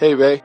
Hey, Ray.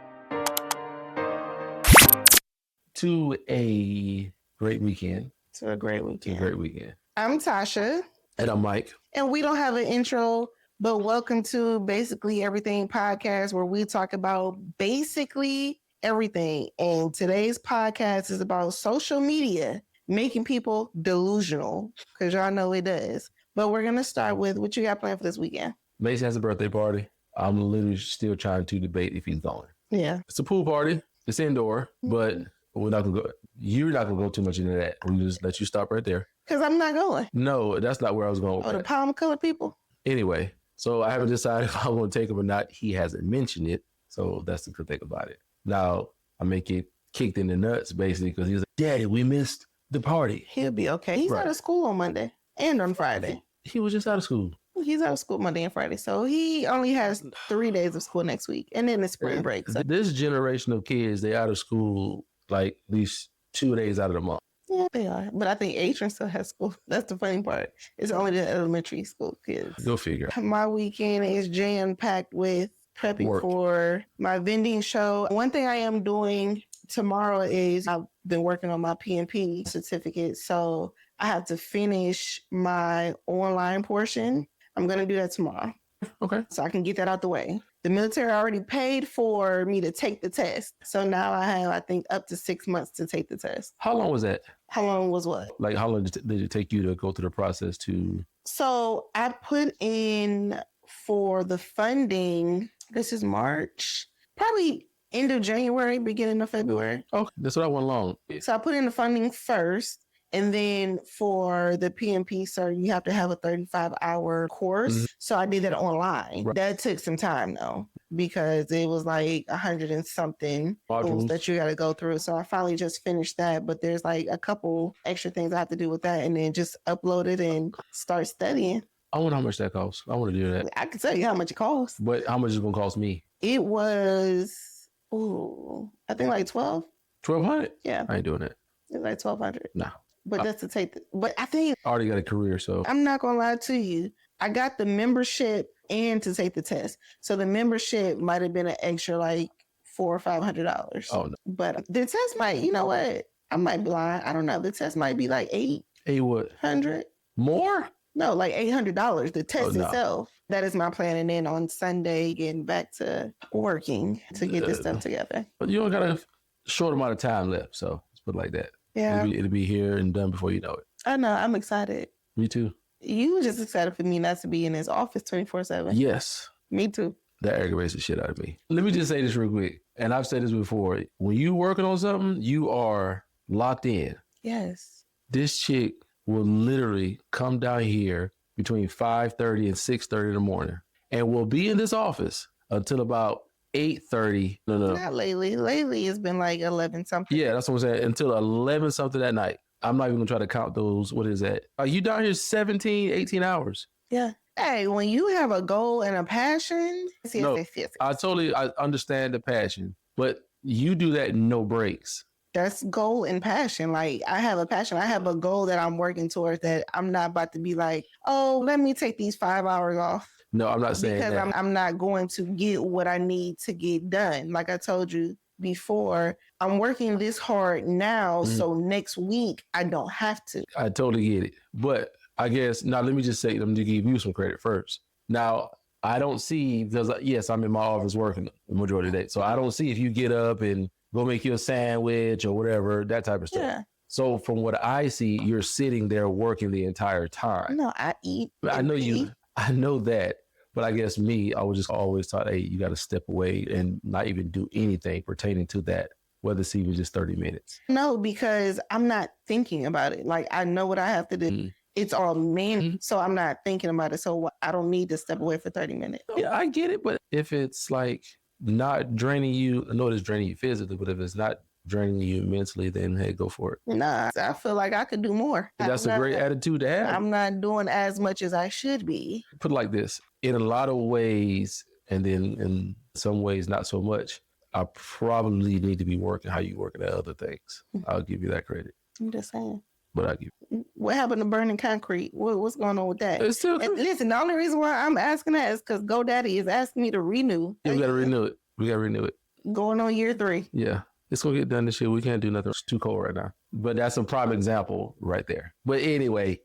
To a great weekend. To a great weekend. I'm Tasha. And I'm Mike. And we don't have an intro, but welcome to Basically Everything podcast, where we talk about basically everything. And today's podcast is about social media making people delusional, because y'all know it does. But we're going to start with what you got planned for this weekend. Mason has a birthday party. I'm literally still trying to debate if he's going. Yeah. It's a pool party. It's indoor, but we're not going to go. You're not going to go too much into that. We'll just let you stop right there. Because I'm not going. No, that's not where I was going with the palm colored people? Anyway, so I haven't decided if I want to take him or not. He hasn't mentioned it. So that's the good thing about it. Now, I may get kicked in the nuts, basically, because he's like, Daddy, we missed the party. He'll be okay. He's out of school on Monday and on Friday. He was just out of school. He's out of school Monday and Friday. So he only has 3 days of school next week. And then it's spring break. So. This generation of kids, they're out of school like at least 2 days out of the month. Yeah, they are. But I think Adrian still has school. That's the funny part. It's only the elementary school kids. Go figure. My weekend is jam-packed with prepping for my vending show. One thing I am doing tomorrow is I've been working on my PMP certificate. So I have to finish my online portion. I'm going to do that tomorrow. Okay. So I can get that out the way. The military already paid for me to take the test. So now I have, I think, up to 6 months to take the test. How long was that? How long was what? Like, how long did it take you to go through the process to? So I put in for the funding, this is March, probably end of January, beginning of February. Okay, that's what I went along. So I put in the funding first. And then for the PMP, sir, you have to have a 35-hour course. Mm-hmm. So I did that online. Right. That took some time, though, because it was like 100 and something modules that you got to go through. So I finally just finished that. But there's like a couple extra things I have to do with that, and then just upload it and start studying. I wonder how much that costs. I want to do that. I can tell you how much it costs. But how much is it going to cost me? It was, I think like $1,200. $1,200? Yeah. I ain't doing that. It's like $1,200. No. But that's to take but I think I already got a career, so I'm not gonna lie to you. I got the membership and to take the test. So the membership might have been an extra like $400 or $500. Oh no. But the test might, you know what? I might be lying. I don't know. The test might be like $800. More? No, like $800. The test itself. That is my plan. And then on Sunday, getting back to working to get this stuff together. But you only got a short amount of time left, so let's put it like that. Yeah. It'll be here and done before you know it. I know. I'm excited. Me too. You were just excited for me not to be in his office 24/7. Yes. Me too. That aggravates the shit out of me. Let me just say this real quick. And I've said this before. When you working on something, you are locked in. Yes. This chick will literally come down here between 5:30 and 6:30 in the morning and will be in this office until about 8:30. No. Not lately. Lately, it's been like 11 something. Yeah, that's what I'm saying. Until 11 something that night. I'm not even going to try to count those. What is that? Are you down here 17, 18 hours? Yeah. Hey, when you have a goal and a passion. I understand the passion, but you do that no breaks. That's goal and passion. Like, I have a passion. I have a goal that I'm working towards that I'm not about to be like, oh, let me take these 5 hours off. No, I'm not saying because that. I'm not going to get what I need to get done. Like I told you before, I'm working this hard now, so next week I don't have to. I totally get it. But I guess, now let me just say, let me give you some credit first. Now, I don't see, because yes, I'm in my office working the majority of the day. So I don't see if you get up and go make you a sandwich or whatever, that type of stuff. Yeah. So from what I see, you're sitting there working the entire time. No, I eat. I know that. But I guess I was just always taught, hey, you got to step away and not even do anything pertaining to that, whether it's even just 30 minutes. No, because I'm not thinking about it. Like, I know what I have to do. Mm-hmm. It's all me, so I'm not thinking about it. So I don't need to step away for 30 minutes. Yeah, I get it. But if it's like not draining you, I know it's draining you physically, but if it's not draining you mentally, then hey, go for it. Nah, I feel like I could do more. That's a great attitude to have. I'm not doing as much as I should be. Put it like this. In a lot of ways, and then in some ways not so much, I probably need to be working how you working at other things. I'll give you that credit. I'm just saying. But I give you. What happened to burning concrete? What's going on with that? It's still listen, the only reason why I'm asking that is because GoDaddy is asking me to renew. Yeah, we got to renew it. going on year 3. Yeah. It's going to get done this year. We can't do nothing. It's too cold right now. But that's a prime example right there. But anyway,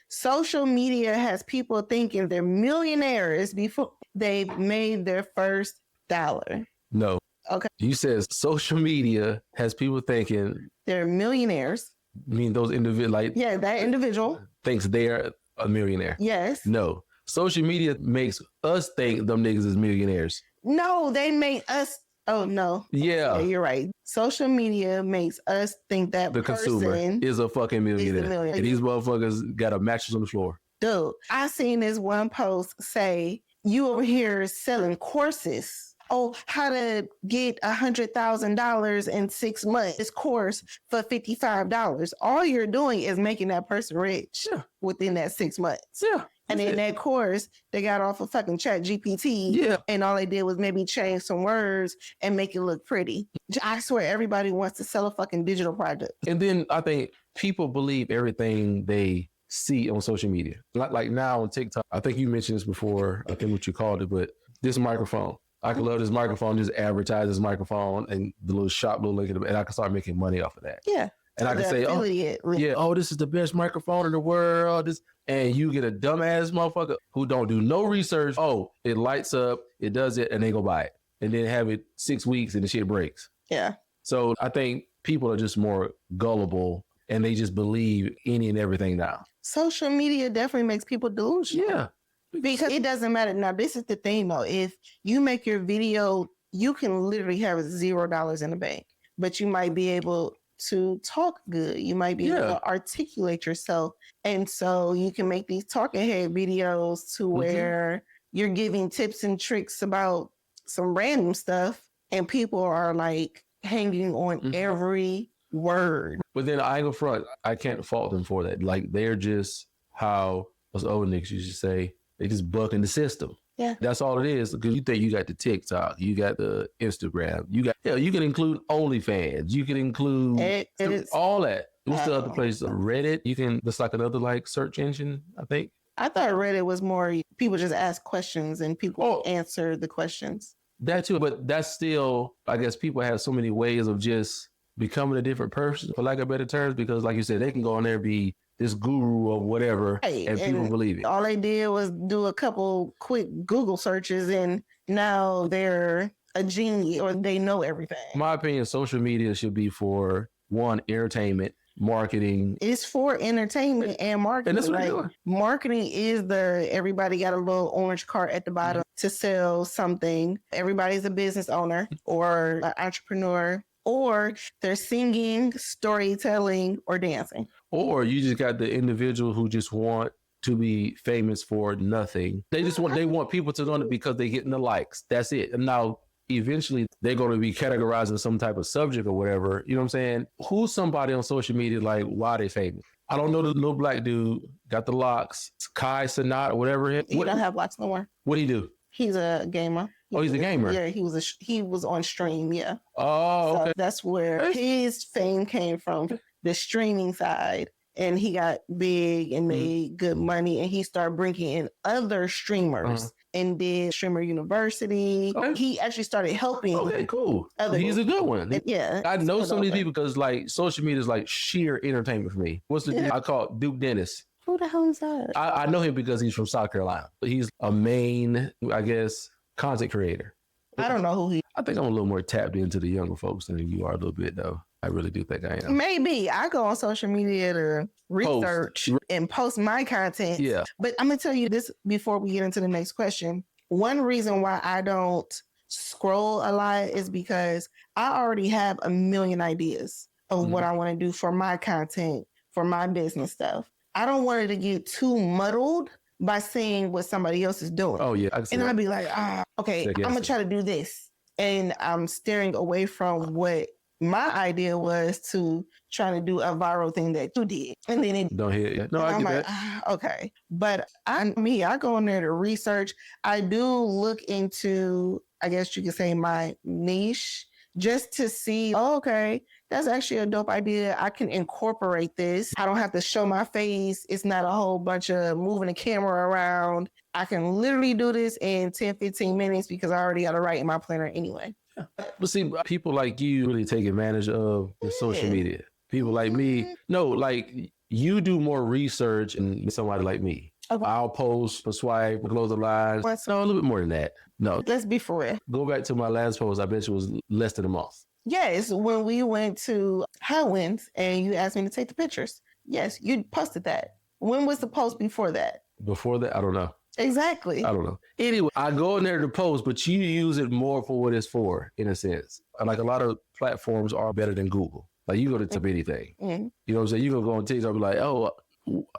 social media has people thinking they're millionaires before they've made their first dollar. no. Okay. You said social media has people thinking, They're millionaires. I mean, those individuals, like, Yeah, that individual. thinks they're a millionaire. Yes. No. Social media makes us think them niggas is millionaires. No, they make us. Oh, no. Yeah. Yeah, you're right. Social media makes us think that The consumer person is a fucking millionaire. millionaire. And these motherfuckers got a mattress on the floor. Dude, I seen this one post say, you over here selling courses. Oh, how to get $100,000 in 6 months. This course for $55. All you're doing is making that person rich within that 6 months. Yeah. And in that course, they got off of fucking ChatGPT. Yeah. And all they did was maybe change some words and make it look pretty. I swear everybody wants to sell a fucking digital product. And then I think people believe everything they see on social media. Like now on TikTok, I think you mentioned this before, I think what you called it, but this microphone. I can love this microphone, just advertise this microphone and the little shop, little link, and I can start making money off of that. Yeah. And I can say, oh, yeah, oh, this is the best microphone in the world. And you get a dumbass motherfucker who don't do no research. Oh, it lights up, it does it, and they go buy it. And then have it 6 weeks and the shit breaks. Yeah. So I think people are just more gullible and they just believe any and everything now. Social media definitely makes people delusional. Yeah. Because it doesn't matter. Now, this is the thing though. If you make your video, you can literally have $0 in the bank, but you might be able to talk good. You might be able to articulate yourself. And so you can make these talking head videos to where you're giving tips and tricks about some random stuff and people are like hanging on every word. But then I go front, I can't fault them for that. Like they're just how us old niggas used to say, they just bucking the system. Yeah. That's all it is. Because you think you got the TikTok, you got the Instagram, you can include OnlyFans, you can include all that. What's the other place? Reddit. That's like another like search engine, I think. I thought Reddit was more people just ask questions and people answer the questions. That too, but that's still, I guess people have so many ways of just becoming a different person, for lack of better terms, because like you said, they can go on there and be this guru of whatever, and people believe it. All they did was do a couple quick Google searches and now they're a genie or they know everything. In my opinion, social media should be for one, entertainment, marketing. It's for entertainment and marketing. And that's what they're doing. Marketing is everybody got a little orange cart at the bottom to sell something. Everybody's a business owner or an entrepreneur, or they're singing, storytelling, or dancing. Or you just got the individual who just want to be famous for nothing. They want people to know it because they're getting the likes. That's it. And now eventually they're going to be categorized in some type of subject or whatever. You know what I'm saying? Who's somebody on social media like, why they famous? I don't know the little black dude, got the locks, Kai Sanat or whatever. He don't have locks no more. What'd he do? He's a gamer. He's a gamer? Yeah, he was on stream, yeah. Oh, okay. So that's where his fame came from, the streaming side. And he got big and made good money. And he started bringing in other streamers and did Streamer University. Okay. He actually started helping. Okay, cool. He's a good one. Yeah. I know some of these people because like social media is like sheer entertainment for me. What's the dude I call Duke Dennis? Who the hell is that? I know him because he's from South Carolina. He's a main, I guess, content creator. I don't know who he is. I think I'm a little more tapped into the younger folks than you are a little bit, though. I really do think I am. Maybe. I go on social media to research and post my content. Yeah. But I'm going to tell you this before we get into the next question. One reason why I don't scroll a lot is because I already have a million ideas of what I want to do for my content, for my business stuff. I don't want it to get too muddled by seeing what somebody else is doing. Oh, yeah. And I'd be like, okay, I'm going to try to do this. And I'm steering away from what my idea was to try to do a viral thing that you did. And then it don't hit it. No, I get that. Okay. But I go in there to research. I do look into, I guess you could say, my niche just to see, okay, that's actually a dope idea. I can incorporate this. I don't have to show my face. It's not a whole bunch of moving the camera around. I can literally do this in 10, 15 minutes because I already got it right in my planner anyway. But see, people like you really take advantage of your social media. People like me, no, like you do more research than somebody like me. Okay. I'll post, swipe, close the lines. No, a little bit more than that. No. Let's be for real. Go back to my last post. I bet you it was less than a month. Yes, when we went to Highwinds and you asked me to take the pictures. Yes, you posted that. When was the post before that? Before that, I don't know. Exactly. I don't know. Anyway, I go in there to post, but you use it more for what it's for, in a sense. Like a lot of platforms are better than Google. Like you go to type anything. Mm-hmm. You know what I'm saying? You can go on TikTok and be like, oh,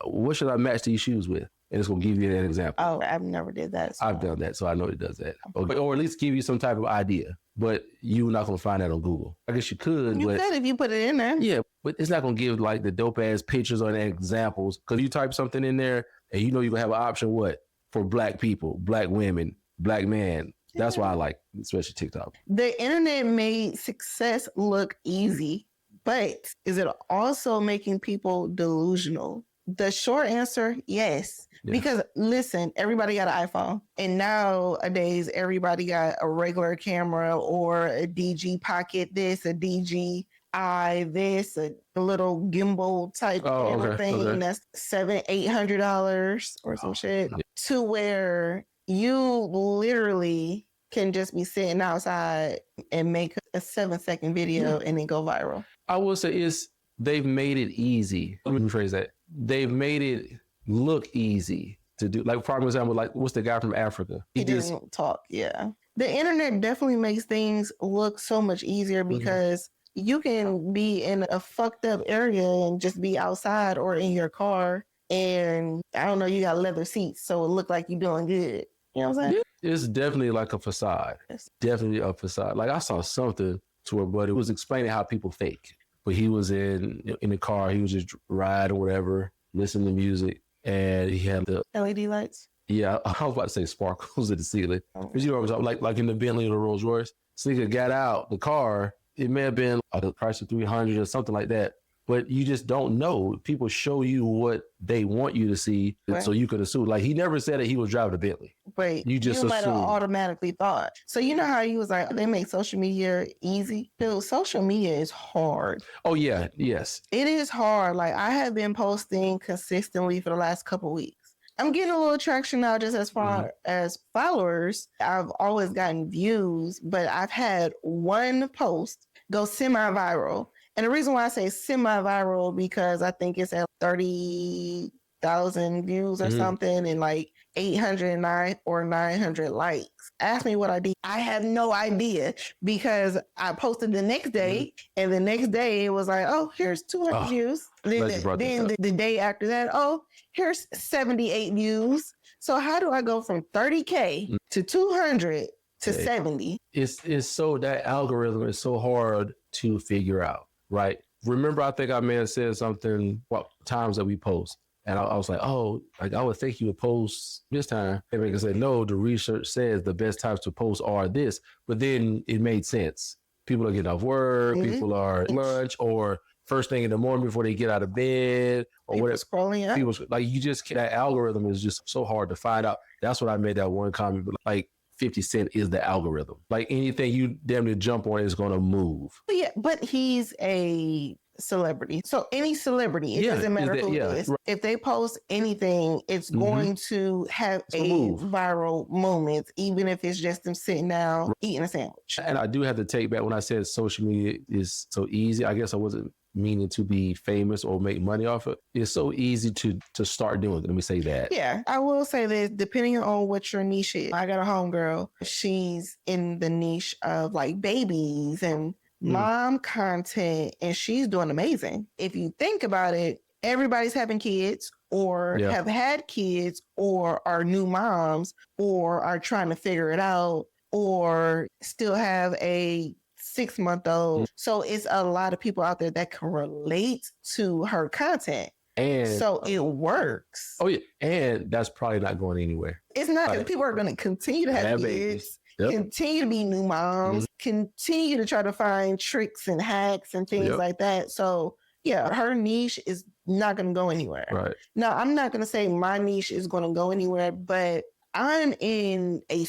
what should I match these shoes with? And it's going to give you an example. Oh, I've never did that. So. I've done that, so I know it does that. Or at least give you some type of idea. But you're not going to find that on Google. I guess you could. You could if you put it in there. Yeah, but it's not going to give like the dope-ass pictures or examples. Because you type something in there and you know you're going to have an option, what? For black people, black women, black men. That's why I like, especially TikTok. The internet made success look easy, but is it also making people delusional? The short answer, yes. Yeah. Because listen, everybody got an iPhone. And nowadays, everybody got a regular camera or a DG Pocket this, a DJI this, a little gimbal type camera thing that's $700-800 or some shit. Yeah. To where you literally can just be sitting outside and make a 7-second video and then go viral. I will say they've made it easy. Let me rephrase that. They've made it look easy to do. Like, for example, like, what's the guy from Africa? He doesn't talk, yeah. The internet definitely makes things look so much easier because you can be in a fucked up area and just be outside or in your car and, I don't know, you got leather seats, so it look like you're doing good. You know what I'm saying? It's definitely like a facade. It's definitely a facade. Like, I saw something to where buddy was explaining how people fake. But he was in the car. He was just riding or whatever, listening to music, and he had the LED lights. Yeah, I was about to say sparkles at the ceiling. Because you know what I'm talking, like in the Bentley or the Rolls Royce. So he got out the car. It may have been the price of $300 or something like that. But you just don't know. People show you what they want you to see, so you could assume. Like, he never said that he was driving a Bentley. Wait, you might have automatically thought. So you know how he was like, they make social media easy? Dude, social media is hard. Oh, yeah. Yes. It is hard. Like, I have been posting consistently for the last couple of weeks. I'm getting a little traction now just as far as followers. I've always gotten views, but I've had one post go semi-viral. And the reason why I say semi-viral because I think it's at 30,000 views or something and like 809 or 900 likes. Ask me what I did. I have no idea because I posted the next day and the next day it was like, oh, here's 200 views. Then the day after that, oh, here's 78 views. So how do I go from 30K to 200 to 70? It's so that algorithm is so hard to figure out. Right. Remember, I think I may have said something about times that we post. And I was like, oh, like I would think you would post this time. And they said, no, the research says the best times to post are this. But then it made sense. People are getting off work. People are at lunch or first thing in the morning before they get out of bed or people whatever. Scrolling up. People, like that algorithm is just so hard to find out. That's what I made that one comment. But like 50 Cent is the algorithm. Like anything you damn near jump on is going to move. Yeah, but he's a celebrity. So any celebrity, it doesn't matter who it is. Right. If they post anything, it's going to have a viral moment, even if it's just them sitting down eating a sandwich. And I do have to take back when I said social media is so easy. I guess I wasn't meaning to be famous or make money off it. It's so easy to start doing it. Let me say that. Yeah, I will say this, depending on what your niche is. I got a homegirl. She's in the niche of like babies and mom content, and she's doing amazing. If you think about it, everybody's having kids or have had kids or are new moms or are trying to figure it out or still have a 6-month-old. So it's a lot of people out there that can relate to her content. And so it works. Oh, yeah. And that's probably not going anywhere. It's not because people are going to continue to have kids, continue to be new moms, continue to try to find tricks and hacks and things like that. So, yeah, her niche is not going to go anywhere. Right. Now, I'm not going to say my niche is going to go anywhere, but I'm in a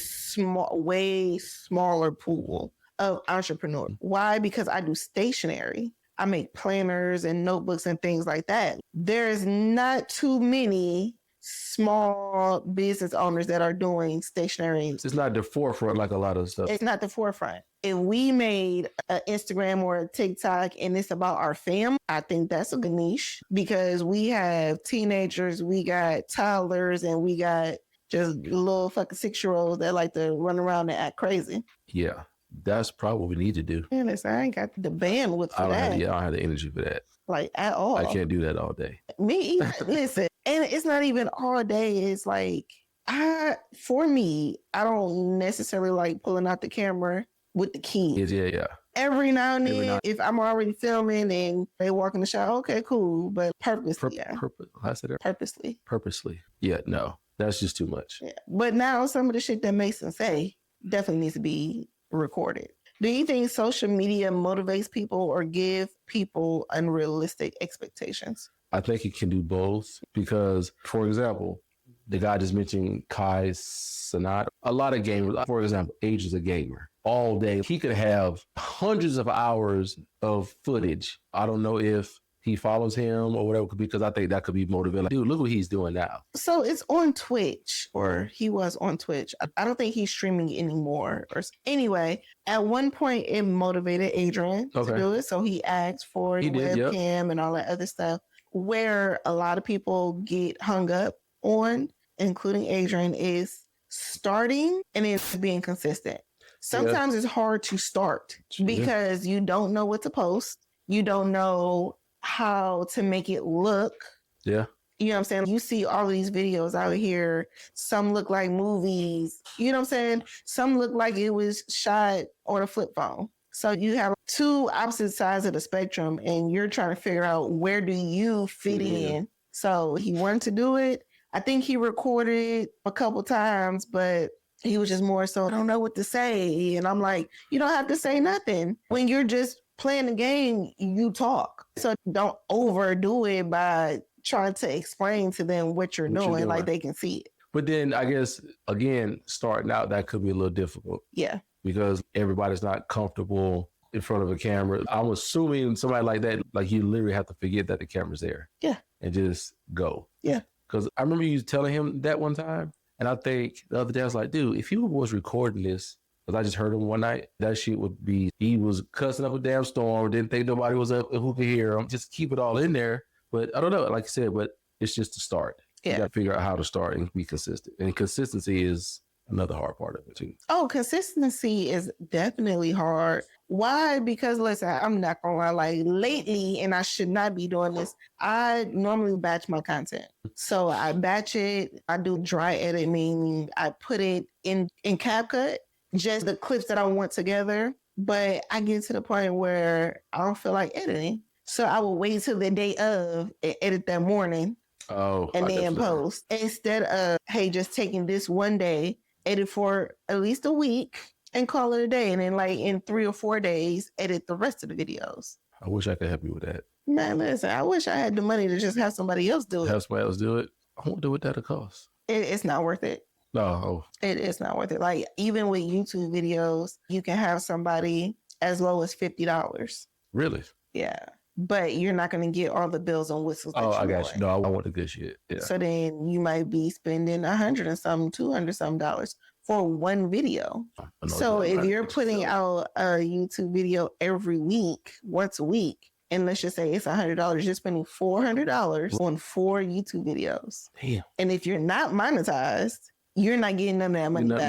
way smaller pool of entrepreneur. Why? Because I do stationery. I make planners and notebooks and things like that. There's not too many small business owners that are doing stationery. It's not the forefront like a lot of stuff. It's not the forefront. If we made an Instagram or a TikTok and it's about our family, I think that's a good niche because we have teenagers, we got toddlers, and we got just little fucking 6-year-olds that like to run around and act crazy. Yeah, that's probably what we need to do. Man, listen, I ain't got the bandwidth for that. I don't have the energy for that. Like at all. I can't do that all day. Me either. Listen, and it's not even all day. It's like, for me, I don't necessarily like pulling out the camera with the kids. Yeah. Every now and then, if I'm already filming and they walk in the shower, okay, cool. But purposely, Purposely. Yeah, no, that's just too much. Yeah. But now some of the shit that Mason say definitely needs to be recorded. Do you think social media motivates people or give people unrealistic expectations? I think it can do both because, for example, the guy just mentioned Kai Cenat. A lot of gamers, for example, Age is a gamer. All day, he could have hundreds of hours of footage. I don't know if he follows him or whatever, because I think that could be motivating. Like, dude, look what he's doing now. So it's on Twitch, or he was on Twitch. I don't think he's streaming anymore. Anyway, at one point it motivated Adrian to do it. So he asked for the webcam and all that other stuff. Where a lot of people get hung up on, including Adrian, is starting and then being consistent. Sometimes it's hard to start because you don't know what to post. You don't know how to make it look. Yeah. You know what I'm saying? You see all of these videos out here. Some look like movies. You know what I'm saying? Some look like it was shot on a flip phone. So you have two opposite sides of the spectrum and you're trying to figure out where do you fit in. So he wanted to do it. I think he recorded a couple times, but he was just more so, I don't know what to say. And I'm like, you don't have to say nothing. When you're just playing the game, you talk. So don't overdo it by trying to explain to them what you're doing, like they can see it. But then I guess, again, starting out, that could be a little difficult. Yeah. Because everybody's not comfortable in front of a camera. I'm assuming somebody like that, like you literally have to forget that the camera's there. Yeah. And just go. Yeah. Because I remember you telling him that one time. And I think the other day I was like, dude, if he was recording this, because I just heard him one night, that shit would be, he was cussing up a damn storm, didn't think nobody was up who could hear him. Just keep it all in there. But I don't know, like I said, but it's just to start. Yeah. You got to figure out how to start and be consistent. And consistency is another hard part of it too. Oh, consistency is definitely hard. Why? Because listen, I'm not gonna lie, like lately, and I should not be doing this, I normally batch my content. So I batch it, I do dry editing, I put it in CapCut, just the clips that I want together. But I get to the point where I don't feel like editing. So I will wait till the day of and edit that morning. Oh, and then post. Instead of, hey, just taking this one day, edit for at least a week and call it a day. And then like in 3 or 4 days, edit the rest of the videos. I wish I could help you with that. Man, listen, I wish I had the money to just have somebody else do it. Have somebody else do it? I won't do it at a cost. It's not worth it. No. It is not worth it. Like even with YouTube videos, you can have somebody as low as $50. Really? Yeah. But you're not going to get all the bells and whistles. Oh, I got you. No, I want the good shit. Yeah. So then you might be spending $100 and some, $200 some for one video. So if you're putting out a YouTube video every week, once a week, and let's just say it's $100, you're spending $400 on 4 YouTube videos. Damn. And if you're not monetized, you're not getting none of that money back.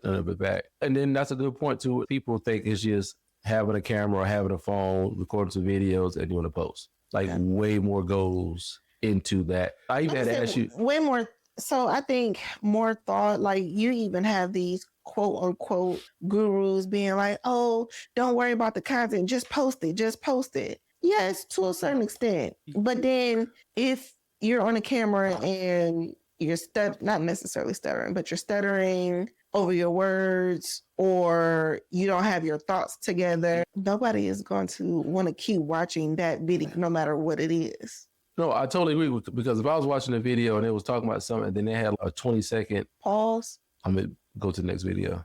None of it back. And then that's a good point too. People think it's just having a camera or having a phone, recording some videos, and doing a post. Like way more goes into that. I even had to ask you. Way more. So I think more thought, like you even have these quote unquote gurus being like, oh, don't worry about the content. Just post it. Just post it. Yes, to a certain extent. But then if you're on a camera and you're not necessarily stuttering, but you're stuttering over your words or you don't have your thoughts together, nobody is going to want to keep watching that video no matter what it is. No, I totally agree because if I was watching a video and it was talking about something and then they had a 20-second pause, I'm going to go to the next video.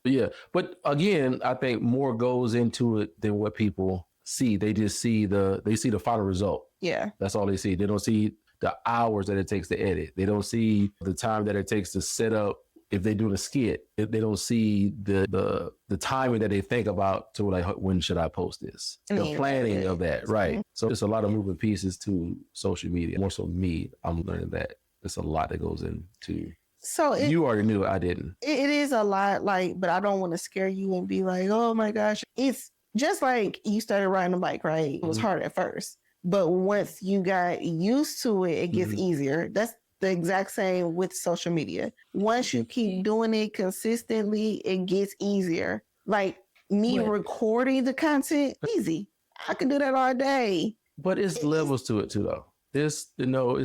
Yeah. But again, I think more goes into it than what people see. They just see the final result. Yeah. That's all they see. They don't see the hours that it takes to edit. They don't see the time that it takes to set up. If they do a skit, if they don't see the timing that they think about to like, when should I post this? The planning of that, right? So it's a lot of moving pieces to social media. More so me, I'm learning that there's a lot that goes into. So you already knew, I didn't. It is a lot, like, but I don't want to scare you and be like, oh my gosh. It's just like you started riding a bike, right? It was hard at first, but once you got used to it, it gets easier. That's the exact same with social media. Once you keep doing it consistently, it gets easier. Like me recording the content, easy. I can do that all day. But it's levels to it too, though. It's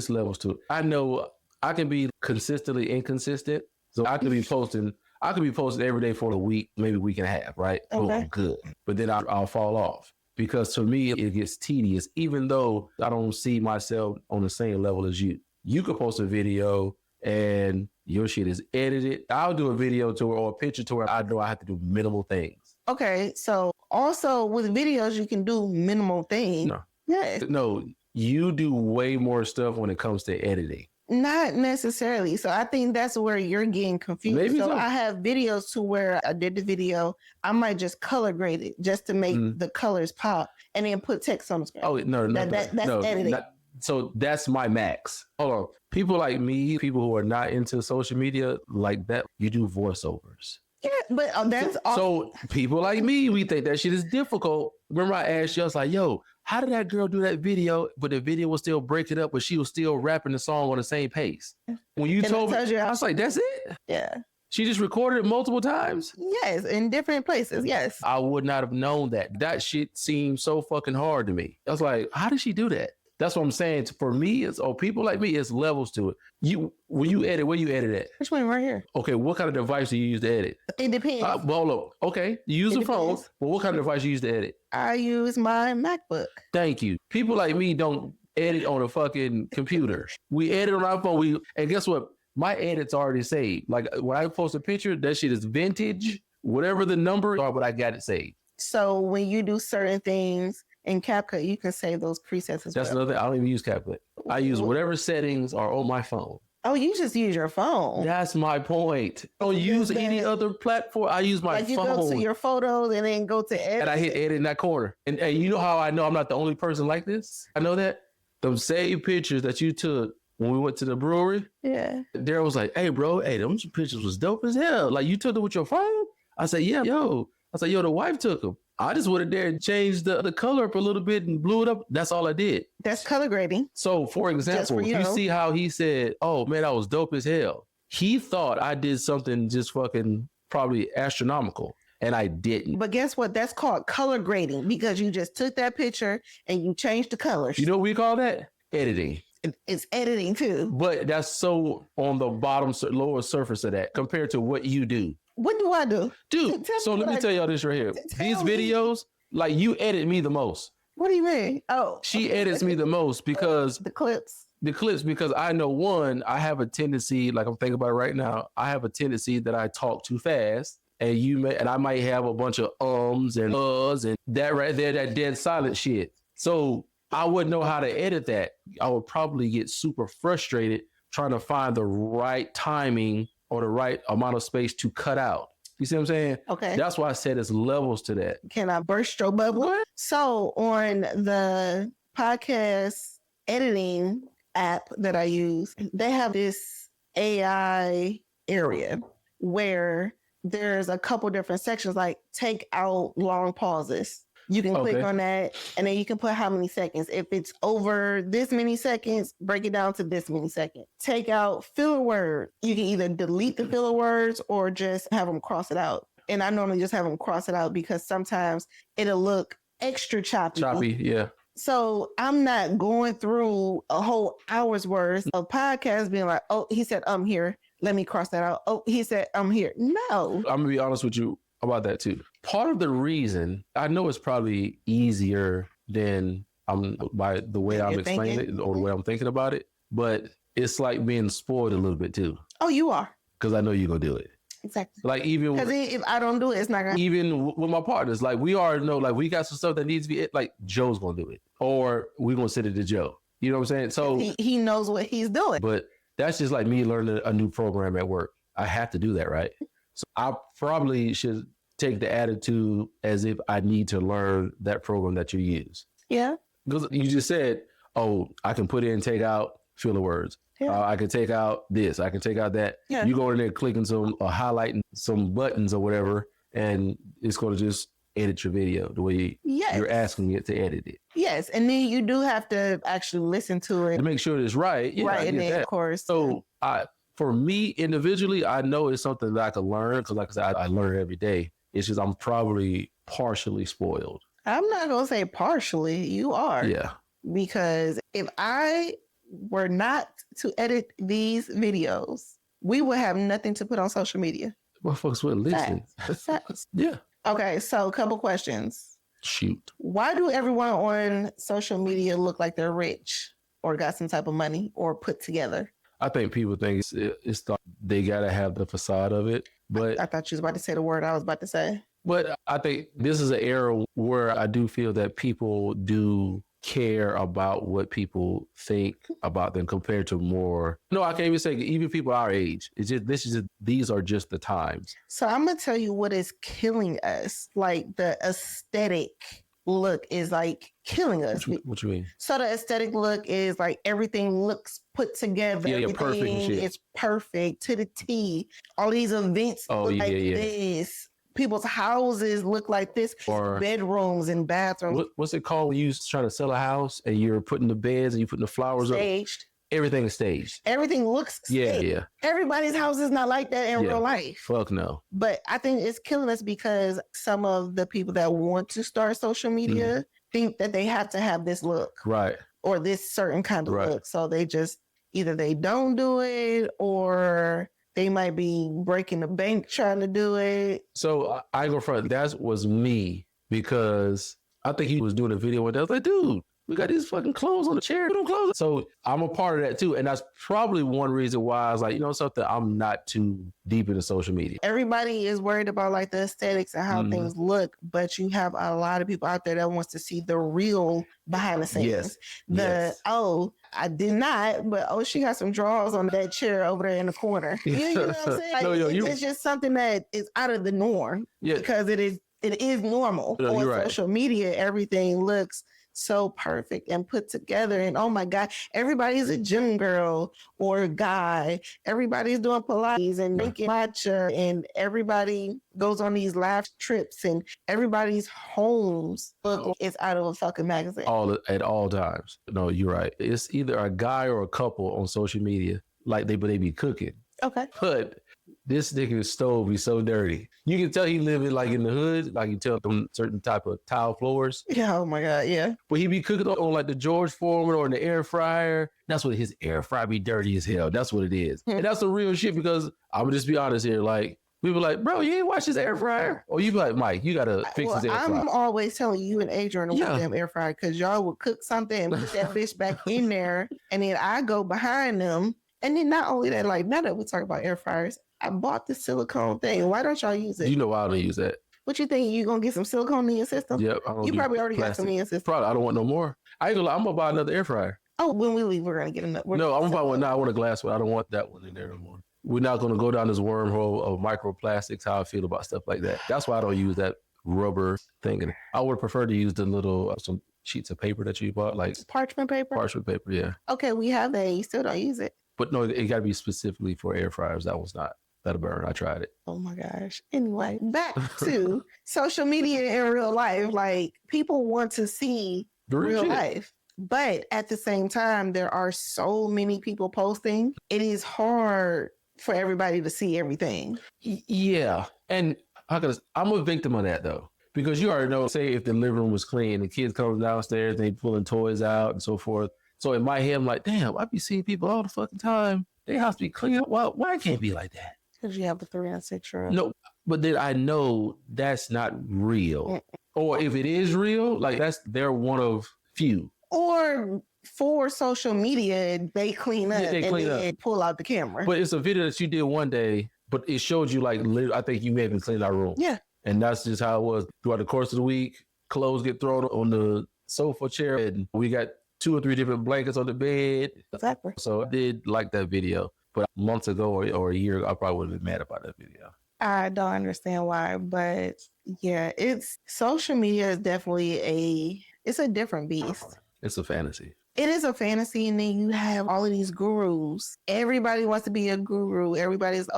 levels to it. I know I can be consistently inconsistent. So I could be posting every day for a week, maybe a week and a half, right? Okay. Oh, good. But then I'll fall off. Because to me, it gets tedious, even though I don't see myself on the same level as you. You could post a video and your shit is edited. I'll do a video to her or a picture to her. I know I have to do minimal things. Okay. So also with videos, you can do minimal things. No. Yes. No, you do way more stuff when it comes to editing. Not necessarily. So I think that's where you're getting confused. Maybe so so. I have videos to where I did the video. I might just color grade it just to make the colors pop and then put text on the screen. Oh, no. That's editing. So that's my max. Hold on. People like me, people who are not into social media like that, you do voiceovers. Yeah, but that's so people like me, we think that shit is difficult. Remember I asked you, I was like, yo, how did that girl do that video, but the video was still breaking up, but she was still rapping the song on the same pace? When you told me, I was like, that's it? Yeah. She just recorded it multiple times? Yes, in different places, yes. I would not have known that. That shit seemed so fucking hard to me. I was like, how did she do that? That's what I'm saying. For me, people like me, it's levels to it. When you edit, where you edit at? Which one right here? Okay, what kind of device do you use to edit? It depends. Well, look, okay, you use a phone, but what kind of device you use to edit? I use my MacBook. Thank you. People like me don't edit on a fucking computer. We edit on our phone. And guess what? My edit's already saved. Like when I post a picture, that shit is vintage, whatever the number are, but I got it saved. So when you do certain things in CapCut, you can save those presets as well. That's another thing. I don't even use CapCut. I use whatever settings are on my phone. Oh, you just use your phone. That's my point. I don't use any other platform. I use my phone. You go to your photos and then go to edit. And I hit edit in that corner. And you know how I know I'm not the only person like this? I know that. Those saved pictures that you took when we went to the brewery. Yeah. Daryl was like, hey, bro, those pictures was dope as hell. Like, you took them with your phone? I said, yeah, yo. I said, yo, the wife took them. I just went in there and changed the color up a little bit and blew it up. That's all I did. That's color grading. So, for example, you see how he said, oh, man, that was dope as hell. He thought I did something just fucking probably astronomical, and I didn't. But guess what? That's called color grading because you just took that picture and you changed the colors. You know what we call that? Editing. It's editing too. But that's so on the lower surface of that compared to what you do. What do I do? Dude, so let me tell y'all this right here. These videos, like you edit me the most. What do you mean? Oh. She edits me the most because... The clips, because I know, one, I have a tendency, like I'm thinking about it right now, I have a tendency that I talk too fast. And I might have a bunch of ums and uhs and that right there, that dead silent shit. So I wouldn't know how to edit that. I would probably get super frustrated trying to find the right timing or the right amount of space to cut out. You see what I'm saying? Okay. That's why I said it's levels to that. Can I burst your bubble? What? So on the podcast editing app that I use, they have this AI area where there's a couple different sections, like take out long pauses. You can click on that and then you can put how many seconds. If it's over this many seconds, break it down to this many seconds. Take out filler words. You can either delete the filler words or just have them cross it out. And I normally just have them cross it out because sometimes it'll look extra choppy. Choppy, yeah. So I'm not going through a whole hour's worth of podcasts being like, oh, he said, I'm here. Let me cross that out. Oh, he said, I'm here. No. I'm going to be honest with you about that too. Part of the reason, I know it's probably easier than by the way I'm explaining it or the way I'm thinking about it, but it's like being spoiled a little bit too. Oh, you are. Because I know you're going to do it. Exactly. Like even Because if I don't do it, it's not gonna. Even with my partners, like we already know, like we got some stuff that needs to be like Joe's gonna do it, or we're gonna send it to Joe. You know what I'm saying? So he knows what he's doing. But that's just like me learning a new program at work. I have to do that, right? So I probably should take the attitude as if I need to learn that program that you use. Yeah. Because you just said, oh, I can put in, take out filler words. Yeah. I can take out this. I can take out that. Yeah. You go in there clicking some or highlighting some buttons or whatever, and it's going to just edit your video the way you're asking it to edit it. Yes. And then you do have to actually listen to it. To make sure it's right. Yeah, right. And then, of course. So for me individually, I know it's something that I can learn because like I said, I learn it every day. It's just I'm probably partially spoiled. I'm not going to say partially. You are. Yeah. Because if I were not to edit these videos, we would have nothing to put on social media. Motherfuckers would listen. Facts. Yeah. Okay, so a couple questions. Shoot. Why do everyone on social media look like they're rich or got some type of money or put together? I think people think it's they got to have the facade of it. But I thought you was about to say the word I was about to say. But I think this is an era where I do feel that people do care about what people think about them compared to more. No, I can't even say even people our age. It's just these are just the times. So I'm gonna tell you what is killing us. Like the aesthetic look is like killing us. What you mean? So the aesthetic look is like everything looks put together. Yeah, perfect and shit. It's perfect to the T. All these events look like this. People's houses look like this, or bedrooms and bathrooms. What's it called when you're trying to sell a house and you're putting the beds and you're putting the flowers staged? Everything is staged. Everything looks staged. Yeah. Everybody's house is not like that in real life. Fuck no. But I think it's killing us because some of the people that want to start social media think that they have to have this look. Right. Or this certain kind of look. So they just, either they don't do it or they might be breaking the bank trying to do it. So I go front. That was me because I think he was doing a video with that. I was like, dude, we got these fucking clothes on the chair. We don't close it. So I'm a part of that too. And that's probably one reason why I was like, you know something, I'm not too deep into social media. Everybody is worried about like the aesthetics and how things look, but you have a lot of people out there that wants to see the real behind the scenes. I did not, but she got some drawers on that chair over there in the corner. You know what I'm saying? Like, it's just something that is out of the norm because it is normal. On social media, everything looks so perfect and put together. And oh my God, everybody's a gym girl or a guy. Everybody's doing Pilates and making matcha, and everybody goes on these live trips, and everybody's homes look it's out of a fucking magazine. At all times. No, you're right. It's either a guy or a couple on social media, like they be cooking. Okay. But this nigga's stove be so dirty. You can tell he living like in the hood, like you tell them certain type of tile floors. Yeah, oh my God, yeah. But he be cooking on like the George Foreman or in the air fryer. That's what his air fryer be dirty as hell. That's what it is. And that's the real shit because I'm gonna just be honest here. Like, we were like, bro, you ain't watch his air fryer? Or you be like, Mike, you gotta fix his air fryer. I'm always telling you and Adrian to watch them air fryer because y'all would cook something and put that bitch back in there. And then I go behind them. And then not only that, like now that we talk about air fryers, I bought the silicone thing. Why don't y'all use it? You know why I don't use that. What you think? You gonna get some silicone in your system? Yep. You probably already got some in your system. Probably. I don't want no more. I ain't gonna lie, I'm gonna buy another air fryer. Oh, when we leave, we're gonna get another. No, I'm gonna buy one now. I want a glass one. I don't want that one in there no more. We're not gonna go down this wormhole of microplastics, how I feel about stuff like that. That's why I don't use that rubber thing. And I would prefer to use the little some sheets of paper that you bought, like parchment paper. Parchment paper, yeah. Okay, we have that. You still don't use it. But no, it got to be specifically for air fryers. That was not. That'll burn. I tried it. Oh my gosh. Anyway, back to social media in real life. Like people want to see real life. But at the same time, there are so many people posting. It is hard for everybody to see everything. Yeah. And I'm a victim of that though. Because you already know, say if the living room was clean, the kids come downstairs, they pulling toys out and so forth. So in my head, I'm like, damn, I be seeing people all the fucking time. They have to be clean. Why can't it be like that? Because you have a 3 and 6 year old. No, but then I know that's not real. Or if it is real, like they're one of few. Or for social media, they clean up and pull out the camera. But it's a video that you did one day But it showed you like, I think you may have been cleaning our room. Yeah. And that's just how it was throughout the course of the week. Clothes get thrown on the sofa chair and we got 2 or 3 different blankets on the bed. Exactly. So I did like that video. But months ago or a year ago, I probably would have been mad about that video. I don't understand why, but yeah, social media is definitely it's a different beast. It's a fantasy. It is a fantasy, and then you have all of these gurus. Everybody wants to be a guru. Everybody's,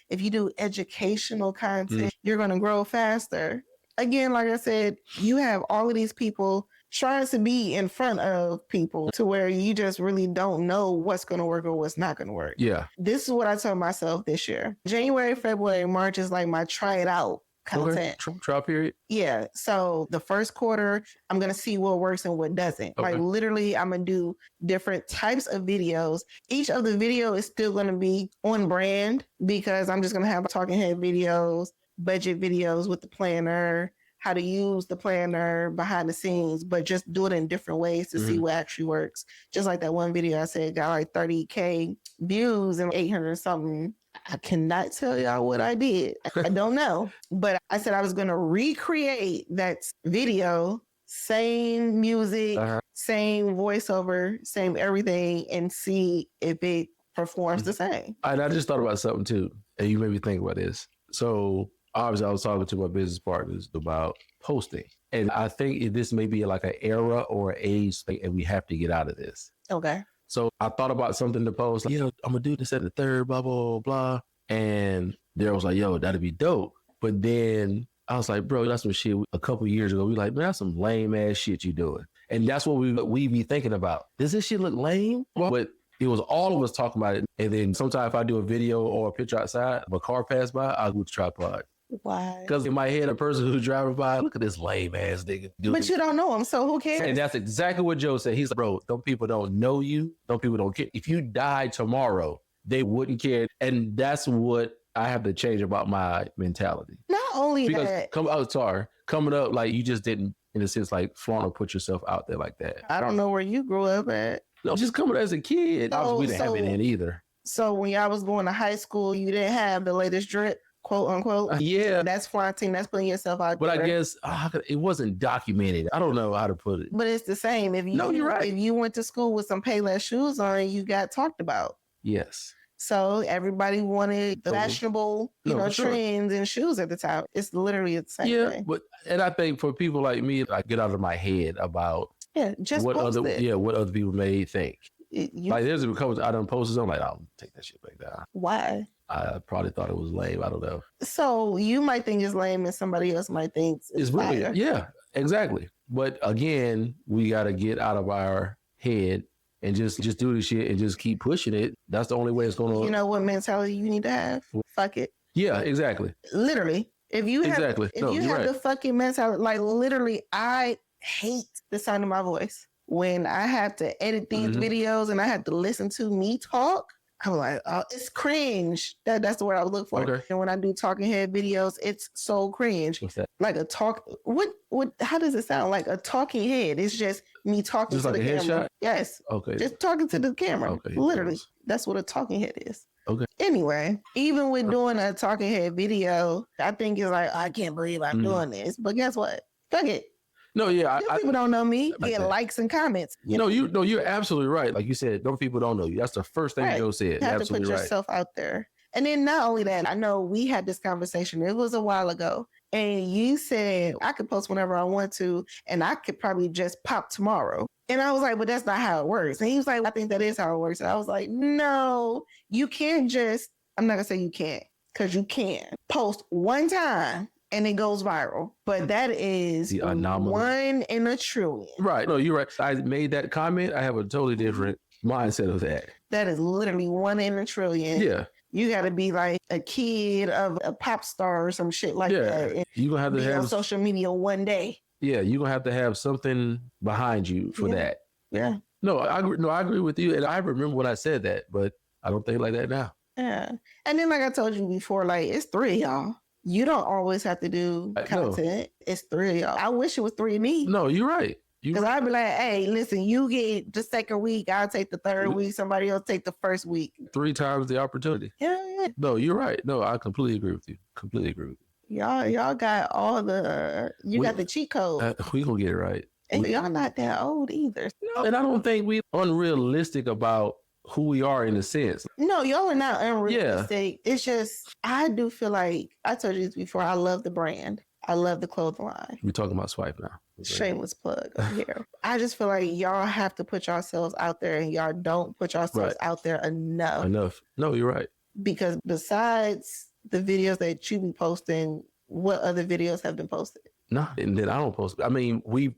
if you do educational content, you're going to grow faster. Again, like I said, you have all of these people trying to be in front of people to where you just really don't know what's going to work or what's not going to work. Yeah. This is what I told myself this year. January, February, March is like my try it out content. Okay. Trial period? Yeah. So the first quarter, I'm going to see what works and what doesn't. Okay. Like literally, I'm going to do different types of videos. Each of the video is still going to be on brand because I'm just going to have talking head videos, budget videos with the planner, how to use the planner behind the scenes, but just do it in different ways to see what actually works. Just like that one video I said got like 30K views and 800 something. I cannot tell y'all what I did. I don't know. But I said I was going to recreate that video, same music, same voiceover, same everything, and see if it performs the same. And I just thought about something too, and you made me think about this. So obviously I was talking to my business partners about posting. And I think this may be like an era or an age thing, and we have to get out of this. Okay. So I thought about something to post, like, I'm going to do this at the 3rd, blah, blah, blah. And Daryl was like, yo, that'd be dope. But then I was like, bro, that's some shit a couple years ago. We like, man, that's some lame ass shit you doing. And that's what we be thinking about. Does this shit look lame? But it was all of us talking about it. And then sometimes if I do a video or a picture outside of a car pass by, I'll go to tripod. Why? Because in my head, a person who's driving by, look at this lame ass nigga. But you don't know him, so who cares? And that's exactly what Joe said. He's like, bro, them people don't know you. Them people don't care. If you died tomorrow, they wouldn't care. And that's what I have to change about my mentality. Not only because that. Coming up, like you just didn't, in a sense, like flaunt or put yourself out there like that. I don't know where you grew up at. No, just coming as a kid. We didn't have it in either. So when y'all was going to high school, you didn't have the latest drip? Quote unquote. Yeah. That's flaunting. That's putting yourself out but there. I guess it wasn't documented. I don't know how to put it. But it's the same. You're right. If you went to school with some Payless shoes on, you got talked about. Yes. So everybody wanted the fashionable, trends and shoes at the time. It's literally the same thing. And I think for people like me, I get out of my head about just what other people may think. Like there's a couple I done posted. I'm like, I'll take that shit back down. Why? I probably thought it was lame. I don't know. So you might think it's lame and somebody else might think it's brilliant. Yeah, exactly. But again, we got to get out of our head and just do the shit and just keep pushing it. That's the only way it's going to... You know what mentality you need to have? Fuck it. Yeah, exactly. Literally. If you have the fucking mentality, like literally, I hate the sound of my voice. When I have to edit these videos and I have to listen to me talk, I'm like, oh, it's cringe. That's the word I was looking for. Okay. And when I do talking head videos, it's so cringe. What's that? Like how does it sound? Like a talking head. It's just me talking just to like the a camera. Headshot? Yes. Okay. Just talking to the camera. Okay. Literally. That's what a talking head is. Okay. Anyway, even with doing a talking head video, I think it's like, I can't believe I'm doing this. But guess what? Fuck it. No, yeah. People don't know me. Get likes and comments. You're absolutely right. Like you said, those people don't know you. That's the first thing Joe said. You have to put yourself out there. And then not only that, I know we had this conversation. It was a while ago. And you said I could post whenever I want to, and I could probably just pop tomorrow. And I was like, but that's not how it works. And he was like, I think that is how it works. And I was like, no, you can't just, I'm not going to say you can't, because you can post one time and it goes viral. But that is the anomaly. 1 in a trillion. Right. No, you're right. I made that comment. I have a totally different mindset of that. That is literally 1 in a trillion. Yeah. You got to be like a kid of a pop star or some shit like that. You're going to have to have on social media one day. Yeah, you're going to have something behind you for that. Yeah. No, I agree with you. And I remember when I said that, but I don't think like that now. Yeah. And then like I told you before, like it's 3 of y'all. You don't always have to do content. No. It's 3 of y'all. I wish it was 3 of me. No, you're right. Because I'd be like, hey, listen, you get the second week. I'll take the third week. Somebody else take the first week. 3 times the opportunity. Yeah. No, you're right. No, I completely agree with you. Completely agree with you. Y'all got all the, got the cheat code. We gonna get it right. And y'all not that old either. No, and I don't think we unrealistic about who we are in a sense. No, y'all are not unrealistic. Yeah. It's just, I do feel like, I told you this before, I love the brand. I love the clothing line. We're talking about Swipe now. Shameless plug over here. I just feel like y'all have to put yourselves out there, and y'all don't put yourselves out there enough. No, you're right. Because besides the videos that you be posting, what other videos have been posted? No, and then I don't post. I mean, we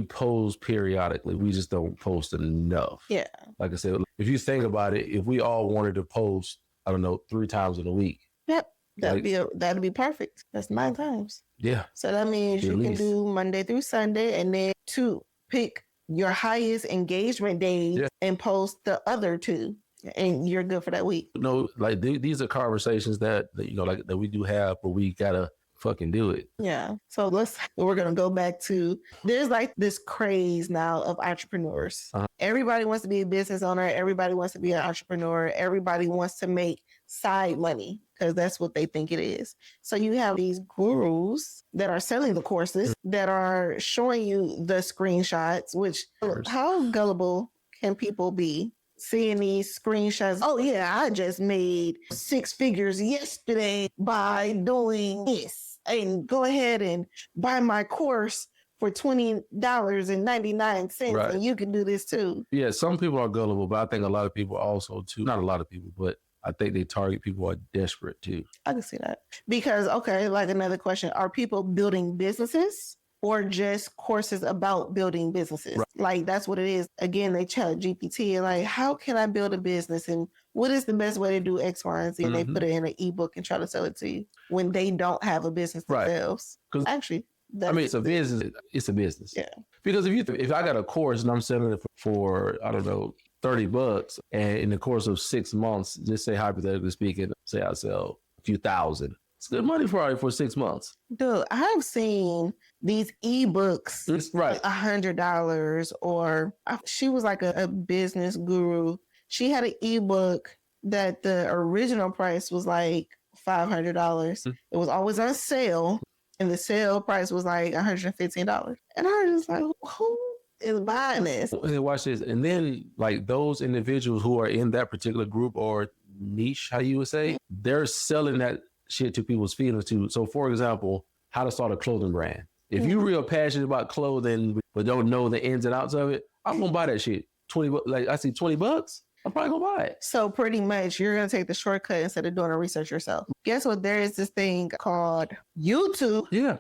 post periodically. We just don't post enough. Yeah. Like I said, if you think about it, if we all wanted to post, I don't know, 3 times in a week. Yep. That'd be perfect. That's 9 times. Yeah. So that means you can do Monday through Sunday, and then 2, pick your highest engagement days and post the other 2, and you're good for that week. No, like these are conversations that like that we do have, but we gotta fucking do it. Yeah. So we're gonna go back to, there's like this craze now of entrepreneurs. Everybody wants to be a business owner. Everybody wants to be an entrepreneur. Everybody wants to make side money because that's what they think it is. So you have these gurus that are selling the courses that are showing you the screenshots, which how gullible can people be? Seeing these screenshots. Oh yeah, I just made 6 figures yesterday by doing this. And go ahead and buy my course for $20.99, and you can do this too. Yeah, some people are gullible, but I think a lot of people also too. Not a lot of people, but I think they target people who are desperate too. I can see that. Because, okay, like another question, are people building businesses or just courses about building businesses? Right. Like, that's what it is. Again, they ChatGPT and like, how can I build a business? And what is the best way to do X, Y, and Z? And they put it in an ebook and try to sell it to you when they don't have a business themselves. Actually, it's a business. It's a business. Yeah. Because if I got a course and I'm selling it for I don't know, $30, and in the course of 6 months, just say hypothetically speaking, say I sell a few thousand. It's good money for 6 months. Dude, I've seen these ebooks, $100, or she was like a business guru. She had an ebook that the original price was like $500. It was always on sale, and the sale price was like $115. And I was just like, who is buying this? And watch this. And then like those individuals who are in that particular group or niche, how you would say, they're selling that shit to people's feelings too. So for example, how to start a clothing brand. If you're real passionate about clothing but don't know the ins and outs of it, I'm gonna buy that shit. Like I see $20, I'm probably gonna buy it. So pretty much you're gonna take the shortcut instead of doing the research yourself. Guess what? There is this thing called YouTube. Yeah.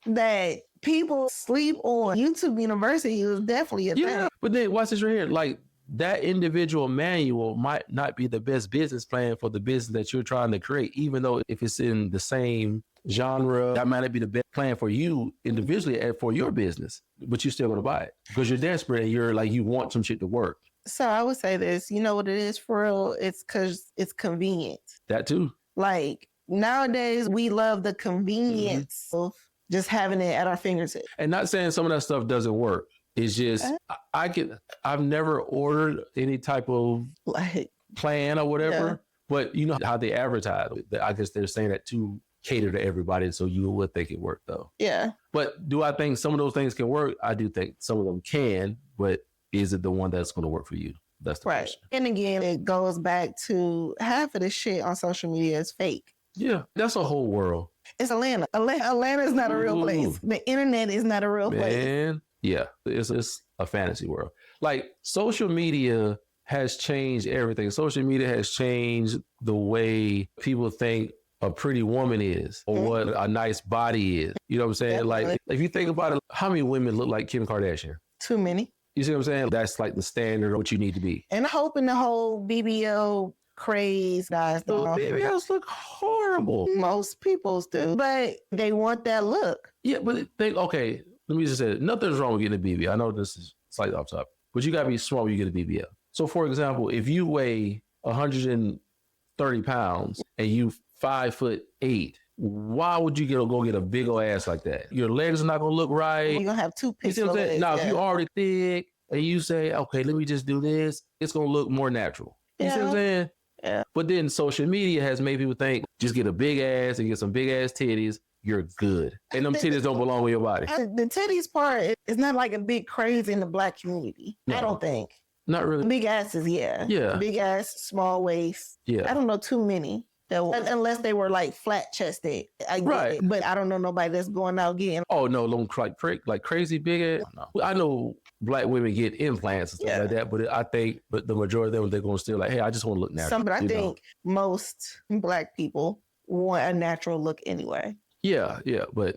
That people sleep on. YouTube University is definitely a thing. But then watch this right here. Like that individual manual might not be the best business plan for the business that you're trying to create, even though if it's in the same genre, that might not be the best plan for you individually and for your business, but you're still going to buy it because you're desperate and you're like, you want some shit to work. So I would say this, you know what it is for real? It's because it's convenient. That too. Like nowadays we love the convenience of just having it at our fingertips. And not saying some of that stuff doesn't work. It's just, I've never ordered any type of like plan or whatever, but you know how they advertise. I guess they're saying that to cater to everybody. So you would think it worked though. Yeah. But do I think some of those things can work? I do think some of them can, but is it the one that's going to work for you? That's the question. And again, it goes back to half of the shit on social media is fake. Yeah. That's a whole world. It's Atlanta. Atlanta is not a real place. The internet is not a real place. Yeah, it's a fantasy world. Like social media has changed everything. Social media has changed the way people think a pretty woman is or what a nice body is. You know what I'm saying? Definitely. Like if you think about it, how many women look like Kim Kardashian? Too many. You see what I'm saying? That's like the standard of what you need to be. And I'm hoping the whole BBL craze dies down. BBLs look horrible. Most people's do, but they want that look. Yeah, but okay. Let me just say, nothing's wrong with getting a BBL. I know this is slightly off topic, but you got to be smart when you get a BBL. So, for example, if you weigh 130 pounds and you 5'8", why would you go get a big old ass like that? Your legs are not going to look right. You're going to have 2 pieces. You see what I'm saying? Now, if you're already thick and you say, okay, let me just do this, it's going to look more natural. You see what I'm saying? Yeah. But then social media has made people think just get a big ass and get some big ass titties, you're good. And them titties don't belong with your body. The titties part is not like a big craze in the Black community. No. I don't think. Not really. Big asses, yeah. Yeah. Big ass, small waist. Yeah. I don't know too many. Unless they were like flat chested. I get Right. it. But I don't know nobody that's going out getting. Oh no, like crazy big ass. No. I know Black women get implants and stuff like that, but I think the majority of them, they're going to still like, hey, I just want to look natural. But I think most Black people want a natural look anyway. Yeah, but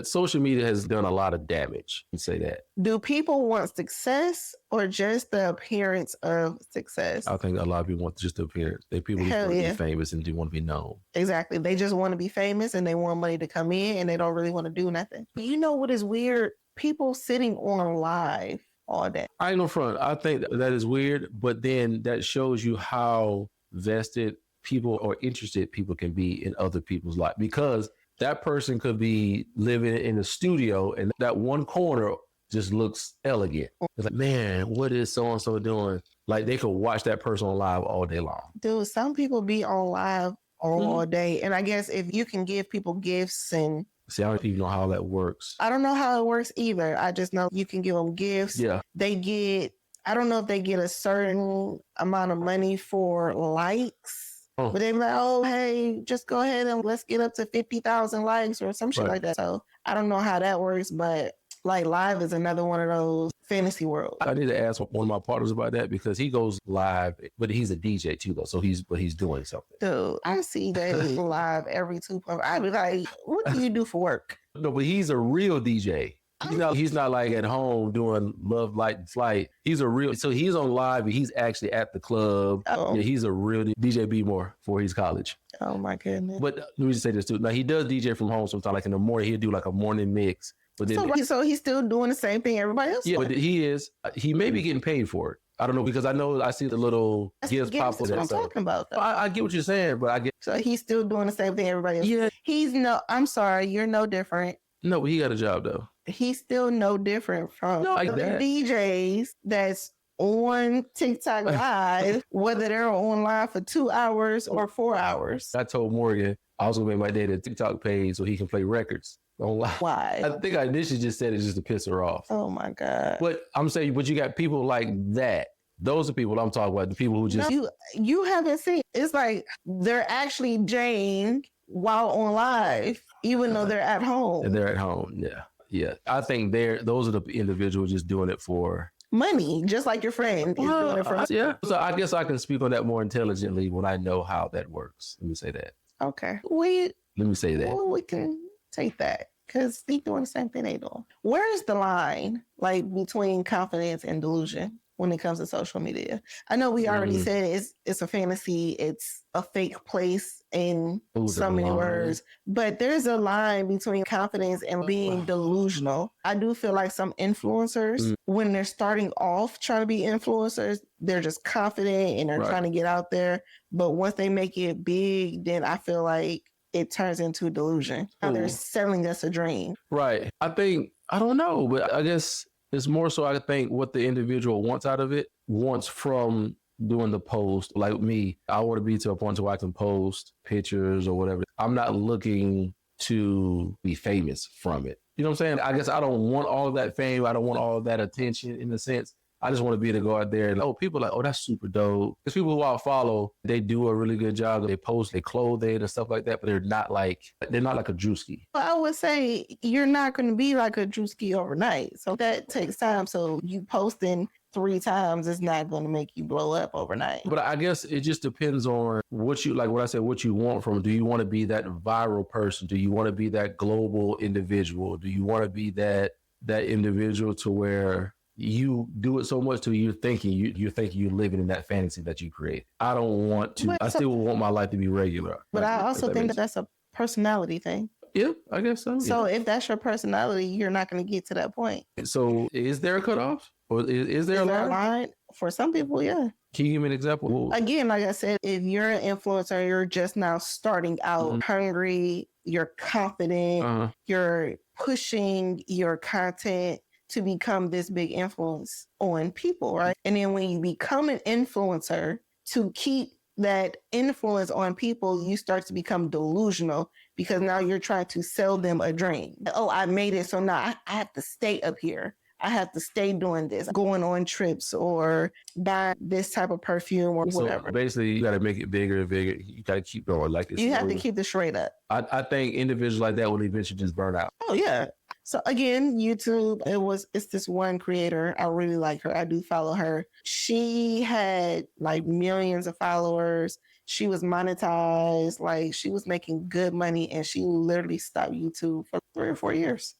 social media has done a lot of damage. You say that. Do people want success or just the appearance of success? I think a lot of people want just the appearance. People just want to be famous and do want to be known. Exactly. They just want to be famous and they want money to come in and they don't really want to do nothing. You know what is weird? People sitting on live all day. I ain't no front. I think that is weird, but then that shows you how vested people or interested people can be in other people's life, because that person could be living in a studio and that one corner just looks elegant. It's like, man, what is so-and-so doing? Like they could watch that person on live all day long. Dude, some people be on live all day. And I guess if you can give people gifts and... See, I don't even know how that works. I don't know how it works either. I just know you can give them gifts. Yeah. They get, I don't know if they get a certain amount of money for likes. But they be like, oh, hey, just go ahead and let's get up to 50,000 likes or some shit like that. So I don't know how that works, but like live is another one of those fantasy worlds. I need to ask one of my partners about that because he goes live, but he's a DJ too though. So he's doing something. Dude, I see that live every 2.5. I'd be like, what do you do for work? No, but he's a real DJ. He's not like at home doing Love, Light, and Flight. He's a real, so he's on live, but he's actually at the club. Oh. Yeah, he's a real DJ B more before he's college. Oh my goodness. But let me just say this too. Now he does DJ from home sometimes, like in the morning, he'll do like a morning mix. But then, so he's still doing the same thing everybody else. Yeah, but he may be getting paid for it. I don't know, because I see the little gifts pop up. That's what I'm talking about. I get what you're saying, but I get. So he's still doing the same thing everybody else. Yeah. I'm sorry, you're no different. No, but he got a job though. He's still no different from the DJs that's on TikTok live, whether they're on live for 2 hours or 4 hours. I told Morgan I was gonna make my dad a TikTok page so he can play records on live. Why? I think I initially just said it just to piss her off. Oh my God. But I'm saying, but you got people like that. Those are people I'm talking about. The people who just you haven't seen. It's like they're actually Jane while on live, even though they're at home. And they're at home. Yeah. I think those are the individuals just doing it for money, just like your friend is doing it for. Yeah. So I guess I can speak on that more intelligently when I know how that works. Let me say that. Okay. Let me say that. Well, we can take that because they're doing the same thing they do. Where is the line, like between confidence and delusion when it comes to social media? I know we already said it's a fantasy, it's a fake place in so many words, but there's a line between confidence and being delusional. I do feel like some influencers, when they're starting off trying to be influencers, they're just confident and they're trying to get out there. But once they make it big, then I feel like it turns into delusion. Now they're selling us a dream. Right. I don't know, but I guess it's more so I think what the individual wants out of it, wants from doing the post. Like me, I want to be to a point where I can post pictures or whatever. I'm not looking to be famous from it. You know what I'm saying? I guess I don't want all of that fame. I don't want all of that attention in a sense. I just want to be able to go out there and, people are like, oh, that's super dope. Because people who I follow, they do a really good job. They post their clothing and stuff like that, but they're not like a Drewski. Well, I would say you're not going to be like a Drewski overnight. So that takes time. So you posting 3 times is not going to make you blow up overnight. But I guess it just depends on what you, like what I said, what you want from. Do you want to be that viral person? Do you want to be that global individual? Do you want to be that individual to where you do it so much to you're thinking you're living in that fantasy that you create? I don't want to. I still want my life to be regular. But I also think that's a personality thing. Yeah, I guess so. So if that's your personality, you're not going to get to that point. So is there a cutoff? Or is there a line? For some people, yeah. Can you give me an example? Again, like I said, if you're an influencer, you're just now starting out, hungry, you're confident, you're pushing your content to become this big influence on people, right? And then when you become an influencer, to keep that influence on people, you start to become delusional because now you're trying to sell them a dream. Oh, I made it. So now I have to stay up here. I have to stay doing this, going on trips or buying this type of perfume or whatever. So basically, you got to make it bigger and bigger. You got to keep going like this. You have to keep the straight up. I think individuals like that will eventually just burn out. Oh, yeah. So again, YouTube, it's this one creator. I really like her. I do follow her. She had like millions of followers. She was monetized. Like she was making good money and she literally stopped YouTube for 3 or 4 years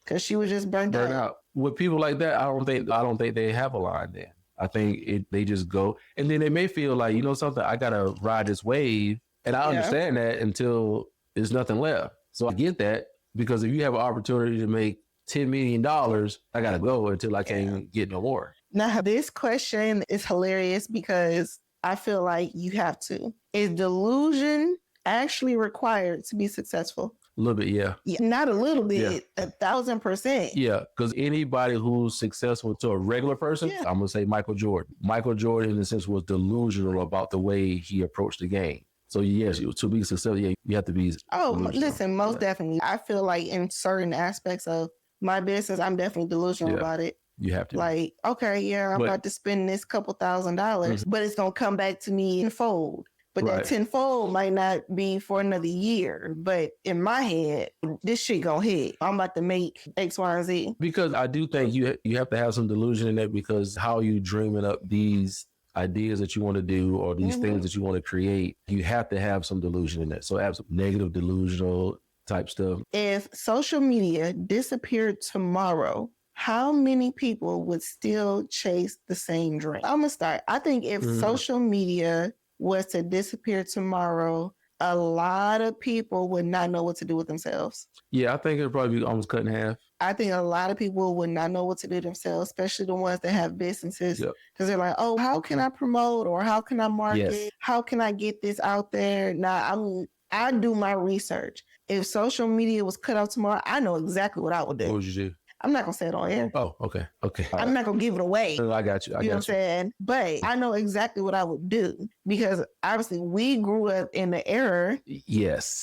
because she was just burnt out. With people like that, I don't think they have a line then. I think they just go and then they may feel like, you know something, I got to ride this wave. And I understand that until there's nothing left. So I get that. Because if you have an opportunity to make $10 million, I got to go until I can't get no more. Now, this question is hilarious because I feel like you have to. Is delusion actually required to be successful? A little bit, yeah. Not a little bit, 1,000%. Yeah, because anybody who's successful to a regular person, I'm going to say Michael Jordan. Michael Jordan, in a sense, was delusional about the way he approached the game. So yes, to be successful, you have to be. Oh, listen, most definitely. I feel like in certain aspects of my business, I'm definitely delusional about it. You have to. Like, okay, I'm about to spend this couple $1,000s, but it's going to come back to me tenfold. But that tenfold might not be for another year. But in my head, this shit gonna hit. I'm about to make X, Y, and Z. Because I do think you have to have some delusion in that because how you dreaming up these ideas that you want to do or these things that you want to create, you have to have some delusion in that. So have some negative delusional type stuff. If social media disappeared tomorrow, how many people would still chase the same dream? I'm gonna start. I think if social media was to disappear tomorrow, a lot of people would not know what to do with themselves. Yeah, I think it'd probably be almost cut in half. I think a lot of people would not know what to do themselves, especially the ones that have businesses. Because they're like, oh, how can I promote or how can I market? Yes. How can I get this out there? Now, I do my research. If social media was cut out tomorrow, I know exactly what I would do. What would you do? I'm not going to say it on air. Oh, okay. I'm not going to give it away. I got you. You know what I'm saying? But I know exactly what I would do because obviously we grew up in the era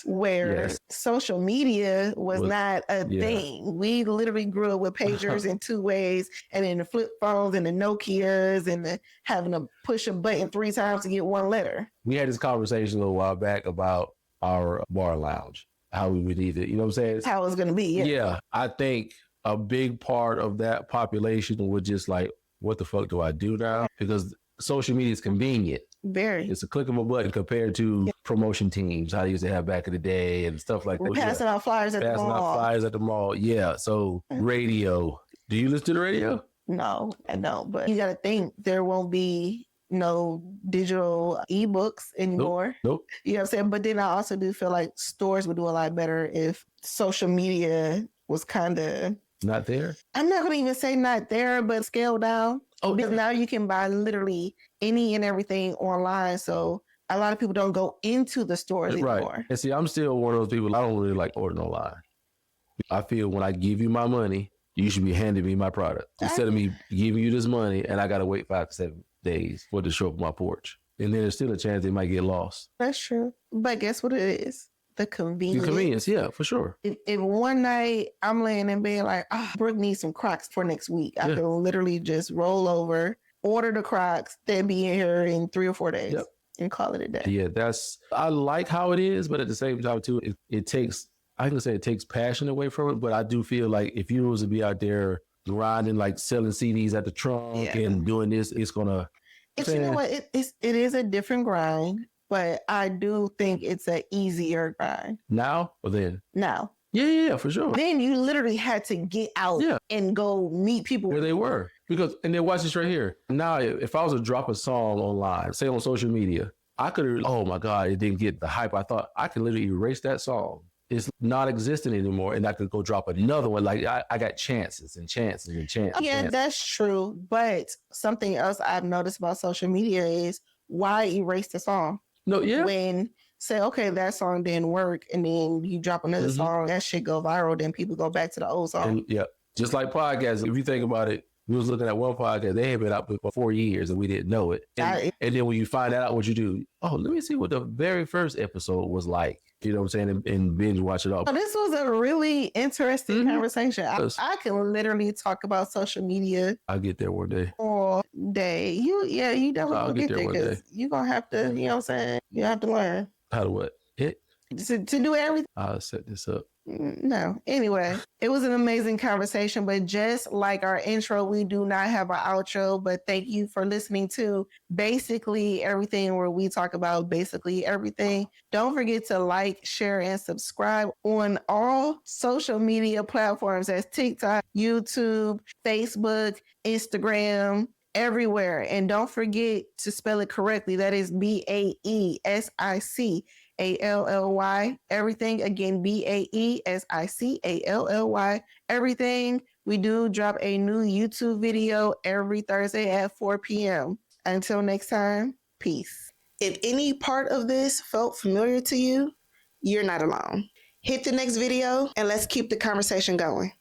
where social media was not a thing. We literally grew up with pagers and 2-ways and then the flip phones and the Nokias and having to push a button 3 times to get one letter. We had this conversation a little while back about our bar lounge, how we would need it. You know what I'm saying? How it's going to be. Yeah. I think a big part of that population would just like, what the fuck do I do now? Because social media is convenient. Very. It's a click of a button compared to promotion teams, how they used to have back in the day and stuff like that. Passing out flyers at the mall. Passing out flyers at the mall. Yeah. So radio. Do you listen to the radio? No, I don't. But you got to think there won't be no digital ebooks anymore. Nope. You know what I'm saying? But then I also do feel like stores would do a lot better if social media was kind of not there. I'm not going to even say not there, but scale down. Oh, because now you can buy literally any and everything online. So a lot of people don't go into the stores anymore. And see, I'm still one of those people. I don't really like ordering online. I feel when I give you my money, you should be handing me my product instead of me giving you this money and I got to wait 5 to 7 days for it to show up on my porch. And then there's still a chance they might get lost. That's true. But guess what it is? The convenience. The convenience, yeah, for sure. If one night I'm laying in bed like, Brooke needs some Crocs for next week, I can literally just roll over, order the Crocs, they'll be in here in 3 or 4 days and call it a day. Yeah, I like how it is, but at the same time too, it takes passion away from it. But I do feel like if you was to be out there grinding, like selling CDs at the trunk and doing this, it's gonna. You know what? It is a different grind. But I do think it's an easier grind. Now or then? Now. Yeah, for sure. Then you literally had to get out and go meet people. Where they were. And then watch this right here. Now, if I was to drop a song online, say on social media, I could, oh my God, it didn't get the hype I thought. I could literally erase that song. It's not existent anymore. And I could go drop another one. Like I got chances and chances and chances. Yeah, that's true. But something else I've noticed about social media is why erase the song? No, yeah. When say, okay, that song didn't work, and then you drop another song, that shit go viral, then people go back to the old song. And, just like podcasts, if you think about it, We was looking at one podcast, they had been out for 4 years and we didn't know it. And then when you find out what you do, oh, let me see what the very first episode was like. You know what I'm saying? And binge watch it all. Oh, this was a really interesting conversation. I can literally talk about social media I'll get there one day. all day. You definitely I'll will get get there there one day. because you're going to have to, you know what I'm saying? You have to learn How to what? Hit? to do everything. I'll set this up. No. Anyway, it was an amazing conversation, but just like our intro, we do not have an outro, but thank you for listening to basically everything where we talk about basically everything. Don't forget to like, share, and subscribe on all social media platforms. That's TikTok, YouTube, Facebook, Instagram, everywhere. And don't forget to spell it correctly. That is BAESICALLY. Everything. Again, BAESICALLY. Everything. We do drop a new YouTube video every Thursday at 4 p.m. Until next time, peace. If any part of this felt familiar to you, you're not alone. Hit the next video and let's keep the conversation going.